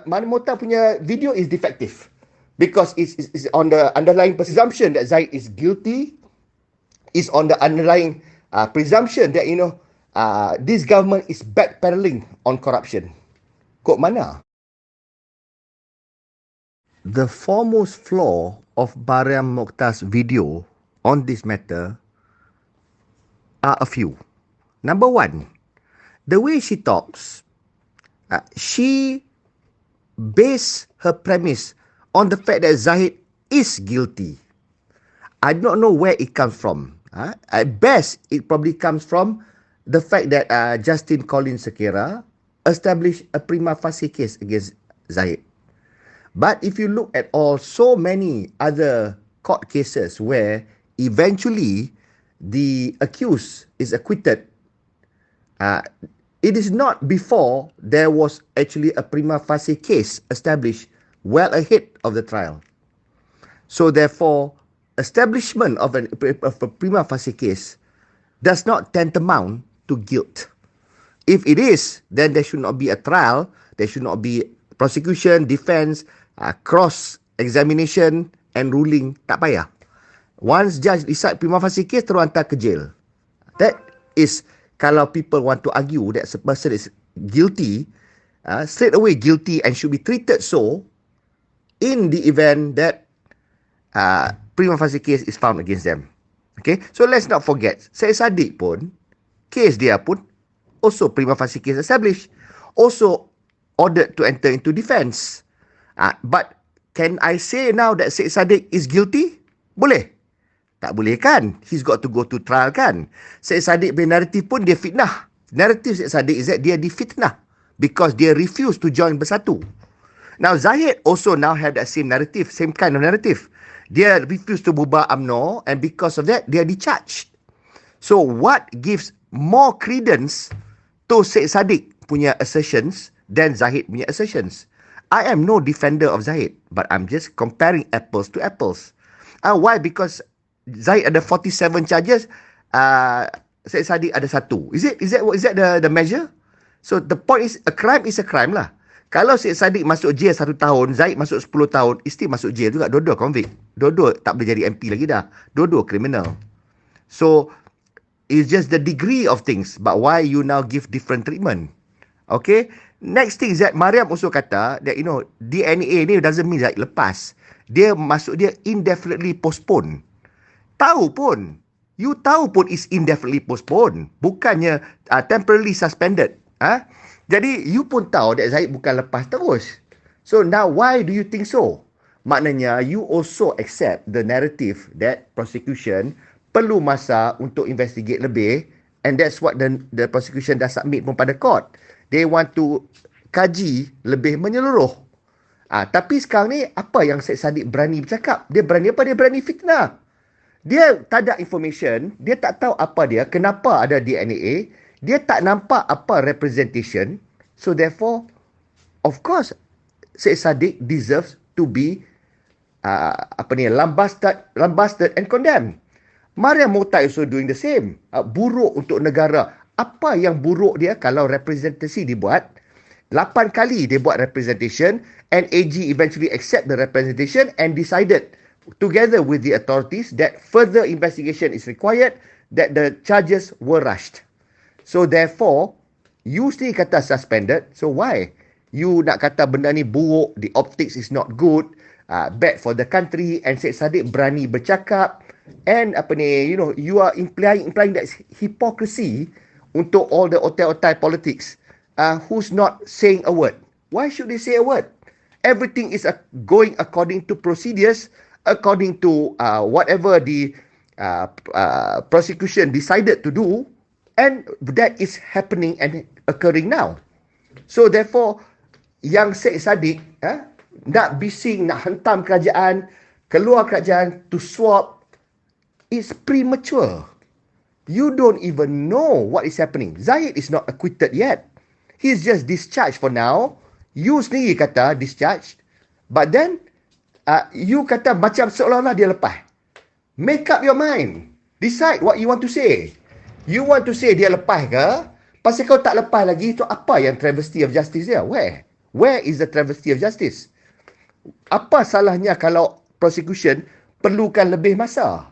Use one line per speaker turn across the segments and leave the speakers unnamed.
Mariam Mokhtar punya video is defective because it's on the underlying presumption that Zahid is guilty, is on the underlying presumption that this government is backpedaling on corruption. Kok mana? The foremost flaw of Mariam Mokhtar's video on this matter are a few. Number one, the way she talks, she based her premise on the fact that Zahid is guilty. I do not know where it comes from. At best, it probably comes from the fact that Justin Collins Sekira established a prima facie case against Zahid. But if you look at so many other court cases where eventually the accused is acquitted, it is not before there was actually a prima facie case established well ahead of the trial. So therefore, establishment of a prima facie case does not tantamount to guilt. If it is, then there should not be a trial, there should not be prosecution, defense, cross-examination and ruling, tak payah. Once judge decide prima facie case, terus hantar ke jail. That is, kalau people want to argue that a person is guilty, straight away guilty and should be treated so in the event that prima facie case is found against them. Okay, so let's not forget, Syed Saddiq pun, case dia pun also prima facie case established, also ordered to enter into defense. But can I say now that Syed Saddiq is guilty? Boleh? Tak boleh kan? He's got to go to trial kan? Syed Saddiq punya narrative pun dia fitnah. Narrative Syed Saddiq is that dia difitnah because dia refuse to join bersatu. Now Zahid also now have that same narrative, same kind of narrative. Dia refuse to bubar UMNO and because of that, dia discharged. So what gives more credence to Syed Saddiq punya assertions than Zahid punya assertions? I am no defender of Zahid, but I'm just comparing apples to apples. Why? Because Zahid ada 47 charges, Syed Saddiq ada 1. Is that the measure? So the point is, a crime is a crime lah. Kalau Syed Saddiq masuk jail 1 tahun, Zahid masuk 10 tahun, still masuk jail juga. Dua-dua convict. Dua-dua tak boleh jadi MP lagi dah. Dua-dua criminal. So, it's just the degree of things. But why you now give different treatment? Okay? Next thing is that Mariam also kata that, DNA ni doesn't mean that lepas. Dia masuk dia indefinitely postpone. Tahu pun. You tahu pun is indefinitely postpone. Bukannya temporarily suspended. Jadi, you pun tahu that Zahid bukan lepas terus. So, now why do you think so? Maknanya, you also accept the narrative that prosecution perlu masa untuk investigate lebih, and that's what the prosecution dah submit pun pada court. They want to kaji lebih menyeluruh. Tapi sekarang ni, apa yang Syed Saddiq berani bercakap? Dia berani apa? Dia berani fitnah. Dia tak ada information, dia tak tahu apa dia, kenapa ada DNA, dia tak nampak apa representation. So therefore, of course, Syed Saddiq deserves to be lambasted and condemned. Mariam Mokhtar also doing the same. Buruk untuk negara. Apa yang buruk dia kalau representasi dibuat? 8 kali dia buat representation and AG eventually accept the representation and decided together with the authorities that further investigation is required, that the charges were rushed. So therefore, you still kata suspended. So why? You nak kata benda ni buruk, the optics is not good, bad for the country, and Syed Saddiq berani bercakap, and you are implying that hypocrisy untuk all the otai-otai politics who's not saying a word. Why should they say a word? Everything is going according to procedures, according to whatever the prosecution decided to do, and that is happening and occurring now. So therefore, yang Syed Saddiq nak bising, nak hentam kerajaan, keluar kerajaan to swap, is premature. You don't even know what is happening. Zahid is not acquitted yet. He's just discharged for now. You sendiri kata discharged. But then, you kata macam seolah-olah dia lepas. Make up your mind. Decide what you want to say. You want to say dia lepas ke? Pasal kau tak lepas lagi, itu apa yang travesty of justice dia? Where? Where is the travesty of justice? Apa salahnya kalau prosecution perlukan lebih masa?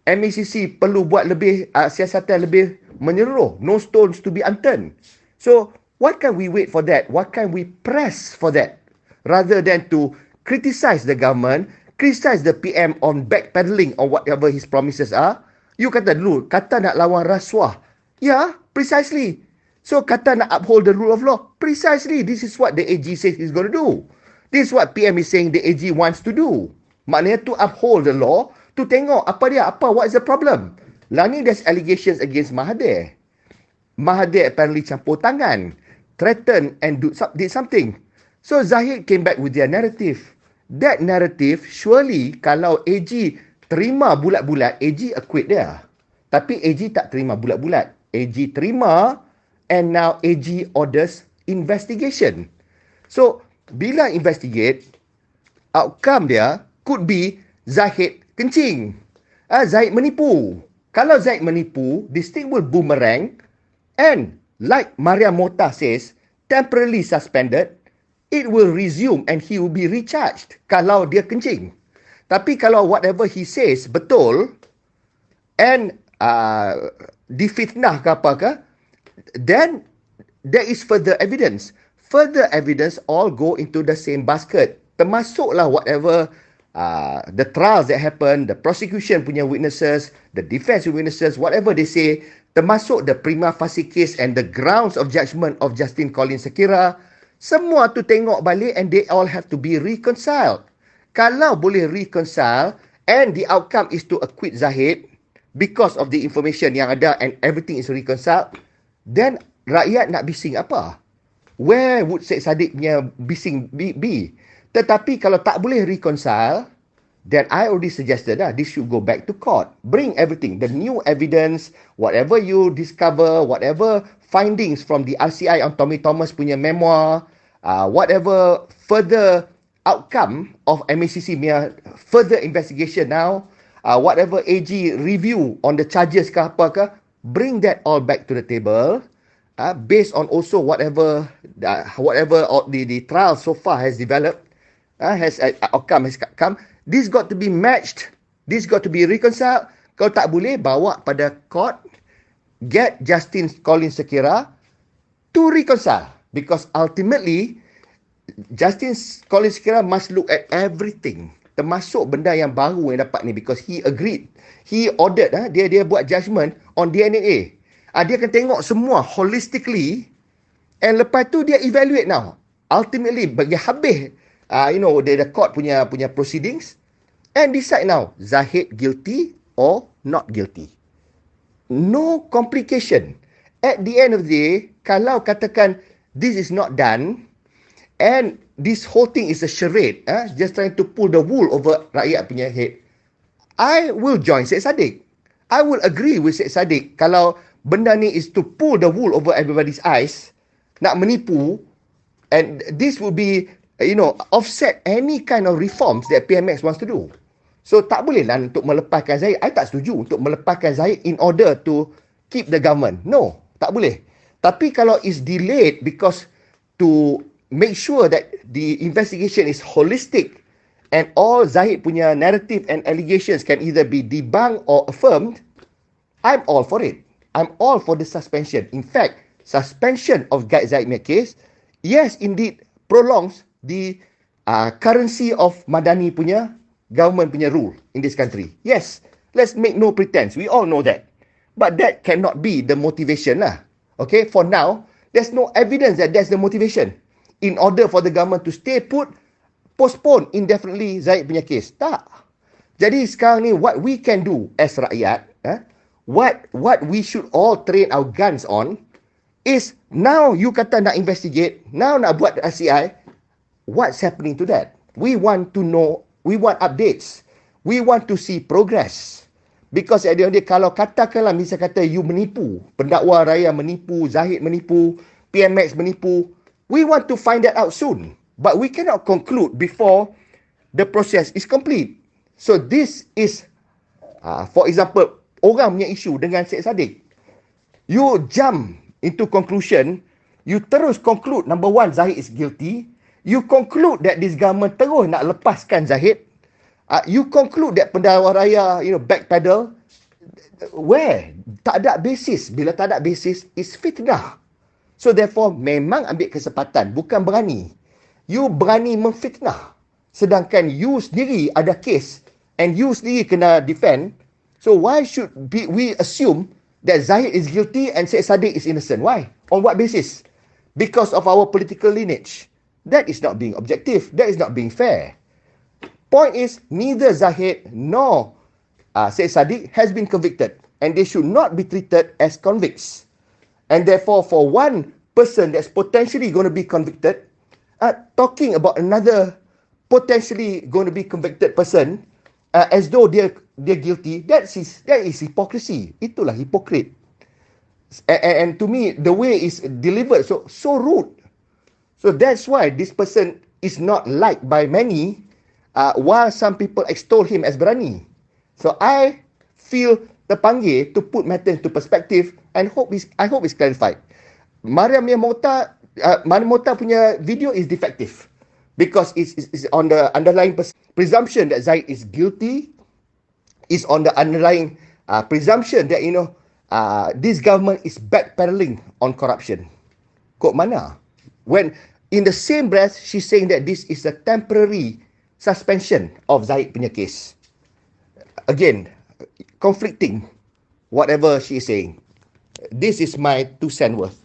MACC perlu buat lebih siasatan lebih menyeluruh. No stones to be unturned. So, what can we wait for that? What can we press for that? Rather than to criticize the government, criticize the PM on backpedaling on whatever his promises are. You kata dulu, kata nak lawan rasuah. Yeah, precisely. So, kata nak uphold the rule of law. Precisely. This is what the AG says he's going to do. This is what PM is saying the AG wants to do. Maknanya to uphold the law, to tengok what is the problem. Lah ni there's allegations against Mahathir. Mahathir apparently campur tangan, threatened and did something. So Zahid came back with their narrative. That narrative, surely kalau AG terima bulat-bulat, AG acquit dia. Tapi AG tak terima bulat-bulat. AG terima and now AG orders investigation. So, bila investigate, outcome dia could be Zahid kencing. Zahid menipu. Kalau Zahid menipu, this thing will boomerang and like MARIAM MOKHTA'Rs says, temporarily suspended, it will resume and he will be recharged kalau dia kencing. Tapi kalau whatever he says betul and difitnah ke apa ke, then there is further evidence. Further evidence all go into the same basket. Termasuklah whatever the trials that happen, the prosecution punya witnesses, the defense witnesses, whatever they say, termasuk the Prima facie case and the grounds of judgment of Justin Collins Sekira, semua tu tengok balik and they all have to be reconciled. Kalau boleh reconcile and the outcome is to acquit Zahid because of the information yang ada and everything is reconciled, then rakyat nak bising apa? Where would Syed Saddiq punya bising be? Tetapi kalau tak boleh reconcile, then I already suggested this should go back to court. Bring everything, the new evidence, whatever you discover, whatever findings from the RCI on Tommy Thomas punya memoir, whatever further outcome of MACC punya further investigation now, whatever AG review on the charges ke apa ke, bring that all back to the table. Based on also whatever the trial so far has developed, outcome has come. This got to be matched. This got to be reconciled. Kalau tak boleh, bawa pada court. Get Justin Collins Sekira to reconcile. Because ultimately, Justin Collins Sekira must look at everything. Termasuk benda yang baru yang dapat ni. Because he agreed. He ordered. Dia buat judgment on DNA. Dia akan tengok semua holistically. And lepas tu dia evaluate now. Ultimately, bagi habis the court punya proceedings and decide now Zahid guilty or not guilty. No complication. At the end of the day, kalau katakan this is not done and this whole thing is a charade, just trying to pull the wool over rakyat punya head, I will join Syed Saddiq. I will agree with Syed Saddiq kalau benda ni is to pull the wool over everybody's eyes, nak menipu, and this will be offset any kind of reforms that PMX wants to do. So tak boleh lah untuk melepaskan Zahid. I tak setuju untuk melepaskan Zahid in order to keep the government. No, tak boleh. Tapi kalau is delayed because to make sure that the investigation is holistic and all Zahid punya narrative and allegations can either be debunked or affirmed, I'm all for it. I'm all for the suspension. In fact, suspension of Guide Zahid punya case, yes, indeed, prolongs the currency of Madani punya government punya rule in this country. Yes, let's make no pretense. We all know that. But that cannot be the motivation lah. Okay, for now, there's no evidence that that's the motivation. In order for the government to stay put, postpone indefinitely Zahid punya case. Tak. Jadi sekarang ni, what we can do as rakyat, what we should all train our guns on is now you kata nak investigate, now nak buat RCI, what's happening to that? We want to know, we want updates. We want to see progress. Because at the end of the day, kalau katakanlah misalnya kata you menipu, pendakwa raya menipu, Zahid menipu, PMX menipu, we want to find that out soon. But we cannot conclude before the process is complete. So this is, for example, orang punya isu dengan Syed Saddiq. You jump into conclusion, you terus conclude, number one, Zahid is guilty. You conclude that this government terus nak lepaskan Zahid. You conclude that pendakwa raya, backpedal. Where? Tak ada basis. Bila tak ada basis, is fitnah. So therefore, memang ambil kesempatan. Bukan berani. You berani memfitnah. Sedangkan you sendiri ada kes and you sendiri kena defend. So why should we assume that Zahid is guilty and Syed Saddiq is innocent? Why? On what basis? Because of our political lineage. That is not being objective. That is not being fair. Point is, neither Zahid nor Syed Saddiq has been convicted. And they should not be treated as convicts. And therefore, for one person that's potentially going to be convicted, talking about another potentially going to be convicted person as though they're guilty, that is hypocrisy. Itulah hypocrite. And to me, the way is delivered so rude. So that's why this person is not liked by many, while some people extol him as berani. So I feel terpanggil to put matter into perspective and I hope it's clarified. Mariam Mokhtar punya video is defective because it's on the underlying presumption that Zahid is guilty, is on the underlying presumption that this government is backpedaling on corruption. Kok mana? When in the same breath she's saying that this is a temporary suspension of Zahid punya case. Again, conflicting whatever she is saying. This is my 2 cents worth.